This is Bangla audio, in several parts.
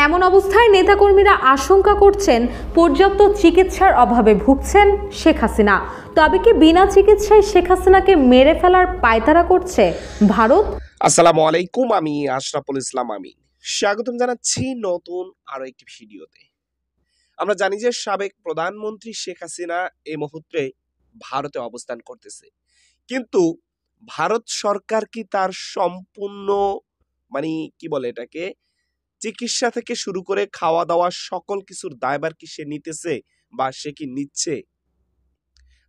এমন অবস্থায় নেতাকর্মীরা আশঙ্কা করছেন পর্যাপ্ত চিকিৎসার অভাবে ভুগছেন শেখ হাসিনা। তবে কি বিনা চিকিৎসায় শেখ হাসিনাকে মেরে ফেলার পায়তারা করছে ভারত? আসসালামু আলাইকুম, আমি আশরাফুল ইসলাম। আমি স্বাগতম জানাচ্ছি নতুন আরো একটি ভিডিওতে। আমরা জানি যে সাবেক প্রধানমন্ত্রী শেখ হাসিনা এই মুহূর্তে ভারতে অবস্থান করতেছে, কিন্তু ভারত সরকার কি তার সম্পূর্ণ কি বলে এটাকে চিকিৎসা থেকে শুরু করে খাওয়া দাওয়া সকল কিছুর দায়ভার কি সে নিতেছে বা সে কি নিচ্ছে?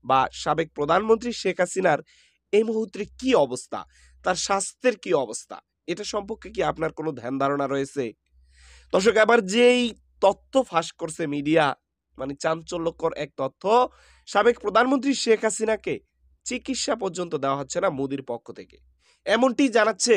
বা সাবেক প্রধানমন্ত্রী শেখ হাসিনার এই মুহূর্তে কি অবস্থা, তার স্বাস্থ্যের কি অবস্থা, এটা সম্পর্কে কি আপনার কোনো ধ্যান ধারণা রয়েছে? দর্শক, এবার যেই তথ্য ফাঁস করছে মিডিয়া, চাঞ্চল্যকর এক তথ্য, সাবেক প্রধানমন্ত্রী শেখ হাসিনাকে চিকিৎসা পর্যন্ত দেওয়া হচ্ছে না মোদির পক্ষ থেকে, এমনটি জানাচ্ছে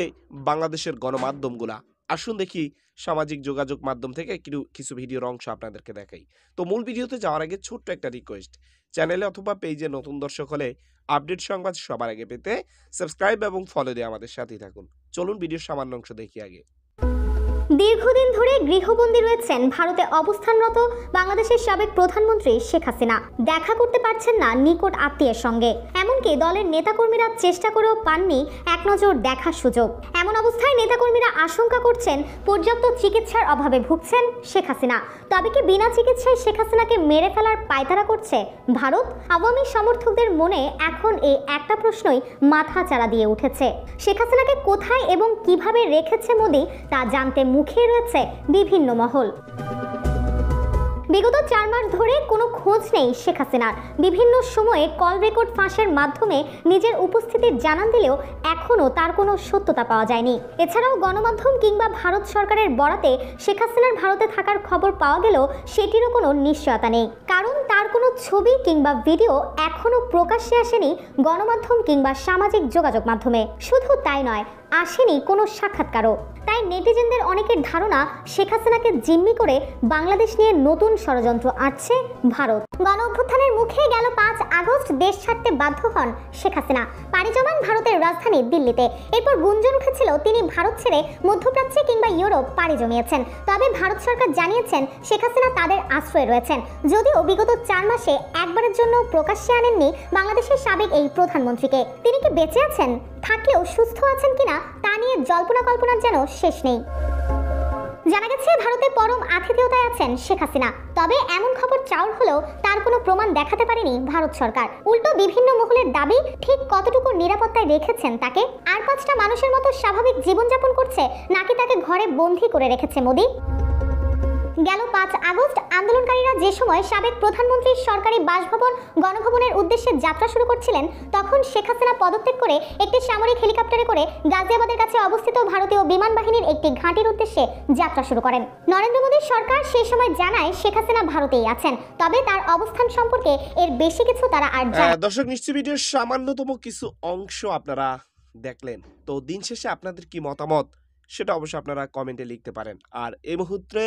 বাংলাদেশের গণমাধ্যমগুলা। আসুন দেখি সামাজিক যোগাযোগ মাধ্যম থেকে কিছু ভিডিওর অংশ আপনাদেরকে দেখাই। তো মূল ভিডিওতে যাওয়ার আগে ছোট্ট একটা রিকোয়েস্ট, চ্যানেলে অথবা পেজে নতুন দর্শক হলে আপডেট সংবাদ সবার আগে পেতে সাবস্ক্রাইব এবং ফলো দিয়ে আমাদের সাথেই থাকুন। চলুন ভিডিওর সামান্য অংশ দেখি আগে। দীর্ঘদিন ধরে গৃহবন্দী রয়েছেন ভারতে অবস্থানরত বাংলাদেশের সাবেক প্রধানমন্ত্রী শেখ হাসিনা। দেখা করতে পারছেন না নিকট আত্মীয়ের সঙ্গে, এমনকি দলের নেতাকর্মীরা চেষ্টা করেও পাননি এক নজর দেখার সুযোগ। এমন অবস্থায় নেতাকর্মীরা আশঙ্কা করছেন পর্যাপ্ত চিকিৎসার অভাবে ভুগছেন শেখ হাসিনা। তবে কি বিনা চিকিৎসায় শেখ হাসিনাকে মেরে ফেলার পায়তারা করছে ভারত? আওয়ামী সমর্থকদের মনে এখন এই একটা প্রশ্নই মাথা চাড়া দিয়ে উঠেছে। শেখ হাসিনাকে কোথায় এবং কিভাবে রেখেছে মোদি তা জানতে মুখে রয়েছে বিভিন্ন মহল। বিগত 4 মাস ধরে কোনো খোঁজ নেই শেখ হাসিনার। বিভিন্ন সময়ে কল রেকর্ড ফাঁসের মাধ্যমে নিজের উপস্থিতির জানান দিলেও এখনও তার কোনো সত্যতা পাওয়া যায়নি। এছাড়াও গণমাধ্যম কিংবা ভারত সরকারের বরাতে শেখ হাসিনার ভারতে থাকার খবর পাওয়া গেলেও সেটিরও কোনো নিশ্চয়তা নেই, কারণ তার কোনো ছবি কিংবা ভিডিও এখনও প্রকাশ্যে আসেনি গণমাধ্যম কিংবা সামাজিক যোগাযোগ মাধ্যমে। শুধু তাই নয়, আসেনি কোনো সাক্ষাৎকারও। তাই নেটিজেনদের অনেকের ধারণা শেখ হাসিনাকে জিম্মি করে বাংলাদেশ নিয়ে নতুন ষড়যন্ত্র আঁটছে ভারত। গণ অভ্যুত্থানের মুখে গেল 5 আগস্ট দেশ ছাড়তে বাধ্য হন শেখ হাসিনা। পাড়ি জমান ভারতের রাজধানী দিল্লিতে। এরপর গুঞ্জন উঠেছিল তিনি ভারত ছেড়ে মধ্যপ্রাচ্যে কিংবা ইউরোপ পাড়ি জমিয়েছেন। তবে ভারত সরকার জানিয়েছেন শেখ হাসিনা তাদের আশ্রয়ে রয়েছেন, যদিও বিগত 4 মাসে একবারের জন্য প্রকাশ্যে আনেননি বাংলাদেশের সাবেক এই প্রধানমন্ত্রীকে। তিনি কি বেঁচে আছেন, থাকলেও সুস্থ আছেন কিনা তা নিয়ে জল্পনা কল্পনার যেন শেষ নেই। জানা গেছে ভারতে পরম আতিথেয়তায় আছেন শেখ হাসিনা, তবে এমন খবর চাউর হলেও তার কোনো প্রমাণ দেখাতে পারেনি ভারত সরকার। উল্টো বিভিন্ন মহলের দাবি ঠিক কতটুকু নিরাপত্তায় রেখেছেন তাকে, আর 5টা মানুষের মতো স্বাভাবিক জীবনযাপন করছে নাকি তাকে ঘরে বন্দী করে রেখেছে মোদি। গেল 5 আগস্ট আন্দোলনকারীরা যে সময় সাবেক প্রধানমন্ত্রীর সরকারি বাসভবন গণভবনের উদ্দেশ্যে যাত্রা শুরু করছিলেন, তখন শেখ হাসিনা পদত্যাগ করে একটি সামরিক হেলিকপ্টারে করে গাজিয়াবাদের কাছে অবস্থিত ভারতীয় বিমান বাহিনীর একটি ঘাঁটির উদ্দেশ্যে যাত্রা শুরু করেন। নরেন্দ্র মোদীর সরকার সেই সময় জানায় শেখ হাসিনা ভারতেই আছেন, তবে তার অবস্থান সম্পর্কে এর বেশি কিছু তারা আর জানে না। দর্শক, নিশ্চয়ই ভিডিওর সামান্যতম কিছু অংশ আপনারা দেখলেন। তো দিন শেষে আপনাদের কি মতামত সেটা অবশ্যই আপনারা কমেন্টে লিখতে পারেন। আর এই মুহূর্তে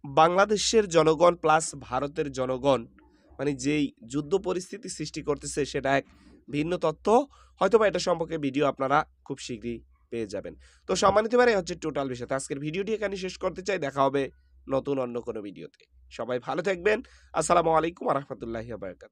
বাংলাদেশের জনগণ প্লাস ভারতের জনগণ যেই যুদ্ধ পরিস্থিতি সৃষ্টি করতেছে সেটা এক ভিন্ন তথ্য। হয়তোবা এটা সম্পর্কে ভিডিও আপনারা খুব শীঘ্রই পেয়ে যাবেন। তো সম্মানিত ভাই, হচ্ছে টোটাল বিষয়। আজকের ভিডিওটি এখানে শেষ করতে চাই। দেখা হবে নতুন অন্য কোনো ভিডিওতে। সবাই ভালো থাকবেন। আসসালামু আলাইকুম ওয়া রাহমাতুল্লাহি ওয়া বারাকাতুহু।